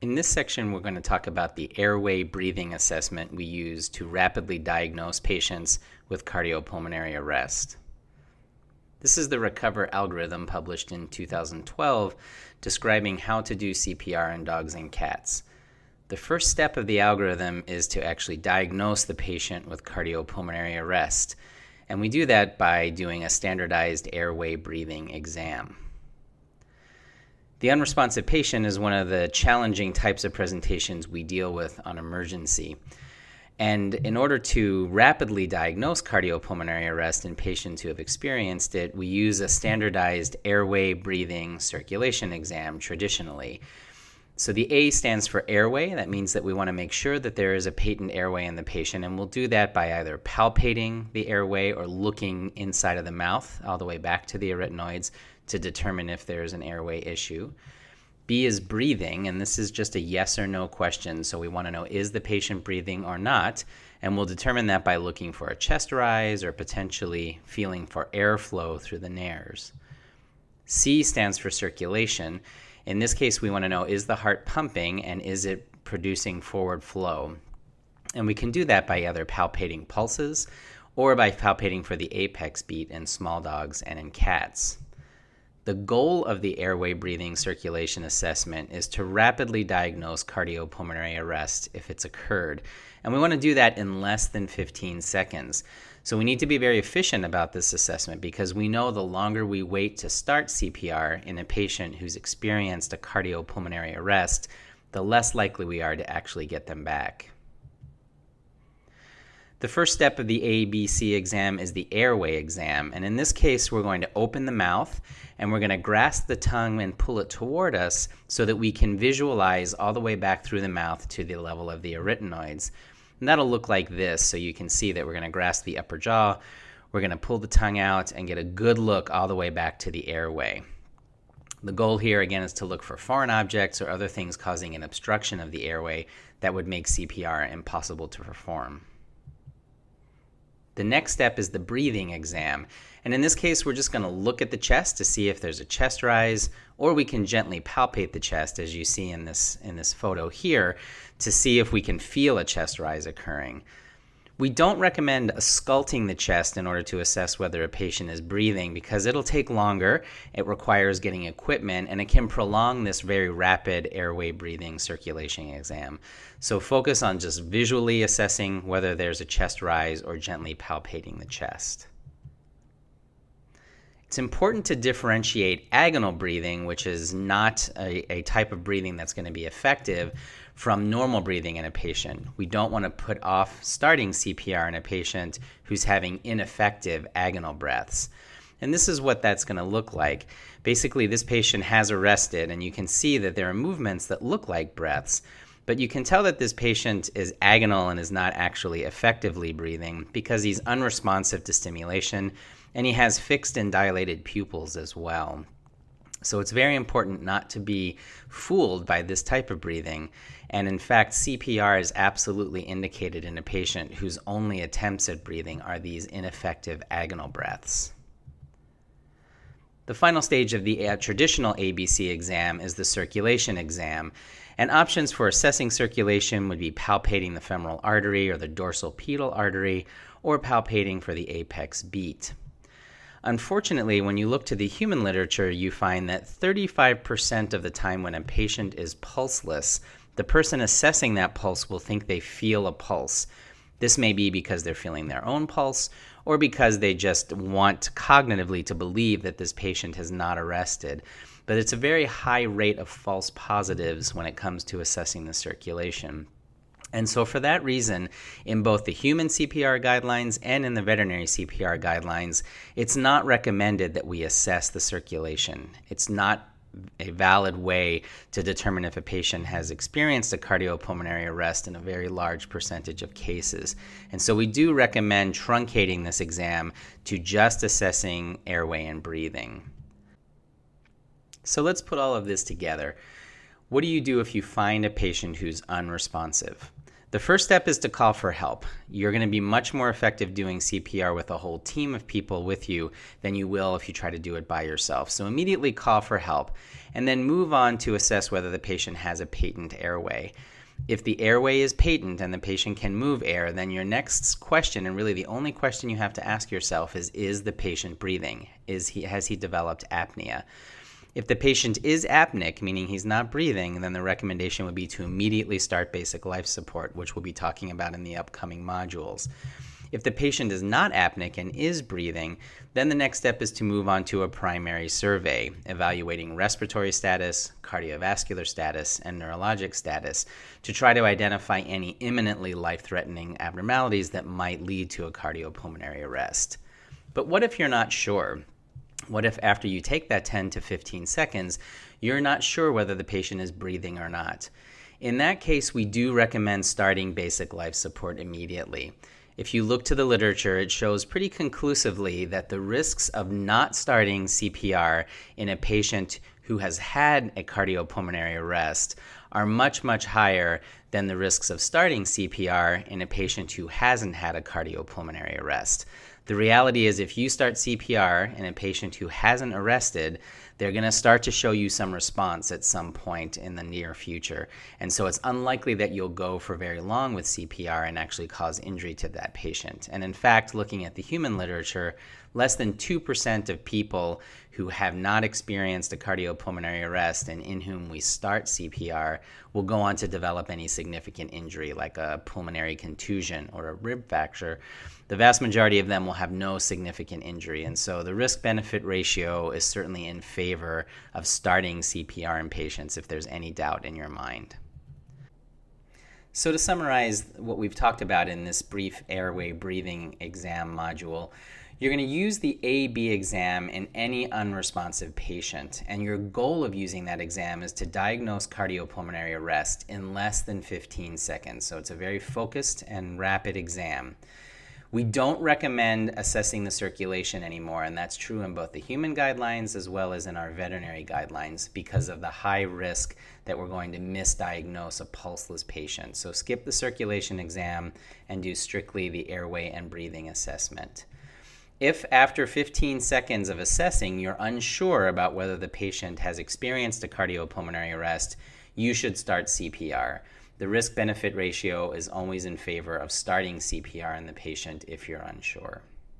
In this section, we're going to talk about the airway breathing assessment we use to rapidly diagnose patients with cardiopulmonary arrest. This is the RECOVER algorithm published in 2012 describing how to do CPR in dogs and cats. The first step of the algorithm is to actually diagnose the patient with cardiopulmonary arrest, and we do that by doing a standardized airway breathing exam. The unresponsive patient is one of the challenging types of presentations we deal with on emergency. And in order to rapidly diagnose cardiopulmonary arrest in patients who have experienced it, we use a standardized airway breathing circulation exam traditionally. So the A stands for airway. That means that we want to make sure that there is a patent airway in the patient, and we'll do that by either palpating the airway or looking inside of the mouth all the way back to the arytenoids to determine if there's an airway issue. B is breathing, and this is just a yes or no question, so we want to know, is the patient breathing or not? And we'll determine that by looking for a chest rise or potentially feeling for airflow through the nares. C stands for circulation. In this case, we want to know, is the heart pumping and is it producing forward flow? And we can do that by either palpating pulses or by palpating for the apex beat in small dogs and in cats. The goal of the airway breathing circulation assessment is to rapidly diagnose cardiopulmonary arrest if it's occurred, and we want to do that in less than 15 seconds. So we need to be very efficient about this assessment because we know the longer we wait to start CPR in a patient who's experienced a cardiopulmonary arrest, the less likely we are to actually get them back. The first step of the ABC exam is the airway exam, and in this case we're going to open the mouth and we're going to grasp the tongue and pull it toward us so that we can visualize all the way back through the mouth to the level of the arytenoids. And that'll look like this, so you can see that we're going to grasp the upper jaw, we're going to pull the tongue out and get a good look all the way back to the airway. The goal here again is to look for foreign objects or other things causing an obstruction of the airway that would make CPR impossible to perform. The next step is the breathing exam, and in this case we're just going to look at the chest to see if there's a chest rise, or we can gently palpate the chest as you see in this photo here to see if we can feel a chest rise occurring. We don't recommend ausculting the chest in order to assess whether a patient is breathing because it'll take longer, it requires getting equipment, and it can prolong this very rapid airway breathing circulation exam. So focus on just visually assessing whether there's a chest rise or gently palpating the chest. It's important to differentiate agonal breathing, which is not a type of breathing that's going to be effective, from normal breathing in a patient. We don't want to put off starting CPR in a patient who's having ineffective agonal breaths. And this is what that's going to look like. Basically, this patient has arrested, and you can see that there are movements that look like breaths, but you can tell that this patient is agonal and is not actually effectively breathing because he's unresponsive to stimulation, and he has fixed and dilated pupils as well. So it's very important not to be fooled by this type of breathing. And in fact, CPR is absolutely indicated in a patient whose only attempts at breathing are these ineffective agonal breaths. The final stage of the traditional ABC exam is the circulation exam. And options for assessing circulation would be palpating the femoral artery or the dorsal pedal artery, or palpating for the apex beat. Unfortunately, when you look to the human literature, you find that 35% of the time when a patient is pulseless, the person assessing that pulse will think they feel a pulse. This may be because they're feeling their own pulse or because they just want cognitively to believe that this patient has not arrested. But it's a very high rate of false positives when it comes to assessing the circulation. And so for that reason, in both the human CPR guidelines and in the veterinary CPR guidelines, it's not recommended that we assess the circulation. It's not a valid way to determine if a patient has experienced a cardiopulmonary arrest in a very large percentage of cases. And so we do recommend truncating this exam to just assessing airway and breathing. So let's put all of this together. What do you do if you find a patient who's unresponsive? The first step is to call for help. You're going to be much more effective doing CPR with a whole team of people with you than you will if you try to do it by yourself. So immediately call for help and then move on to assess whether the patient has a patent airway. If the airway is patent and the patient can move air, then your next question, and really the only question you have to ask yourself, is the patient breathing? Has he developed apnea? If the patient is apneic, meaning he's not breathing, then the recommendation would be to immediately start basic life support, which we'll be talking about in the upcoming modules. If the patient is not apneic and is breathing, then the next step is to move on to a primary survey, evaluating respiratory status, cardiovascular status, and neurologic status to try to identify any imminently life-threatening abnormalities that might lead to a cardiopulmonary arrest. But what if you're not sure? What if after you take that 10 to 15 seconds, you're not sure whether the patient is breathing or not? In that case, we do recommend starting basic life support immediately. If you look to the literature, it shows pretty conclusively that the risks of not starting CPR in a patient who has had a cardiopulmonary arrest are much, much higher than the risks of starting CPR in a patient who hasn't had a cardiopulmonary arrest. The reality is if you start CPR in a patient who hasn't arrested, they're going to start to show you some response at some point in the near future. And so it's unlikely that you'll go for very long with CPR and actually cause injury to that patient. And in fact, looking at the human literature, less than 2% of people who have not experienced a cardiopulmonary arrest and in whom we start CPR will go on to develop any significant injury like a pulmonary contusion or a rib fracture. The vast majority of them will have no significant injury, and so the risk-benefit ratio is certainly in favor of starting CPR in patients if there's any doubt in your mind. So to summarize what we've talked about in this brief airway breathing exam module, you're going to use the A-B exam in any unresponsive patient, and your goal of using that exam is to diagnose cardiopulmonary arrest in less than 15 seconds. So it's a very focused and rapid exam. We don't recommend assessing the circulation anymore, and that's true in both the human guidelines as well as in our veterinary guidelines because of the high risk that we're going to misdiagnose a pulseless patient. So skip the circulation exam and do strictly the airway and breathing assessment. If after 15 seconds of assessing you're unsure about whether the patient has experienced a cardiopulmonary arrest, you should start CPR. The risk-benefit ratio is always in favor of starting CPR in the patient if you're unsure.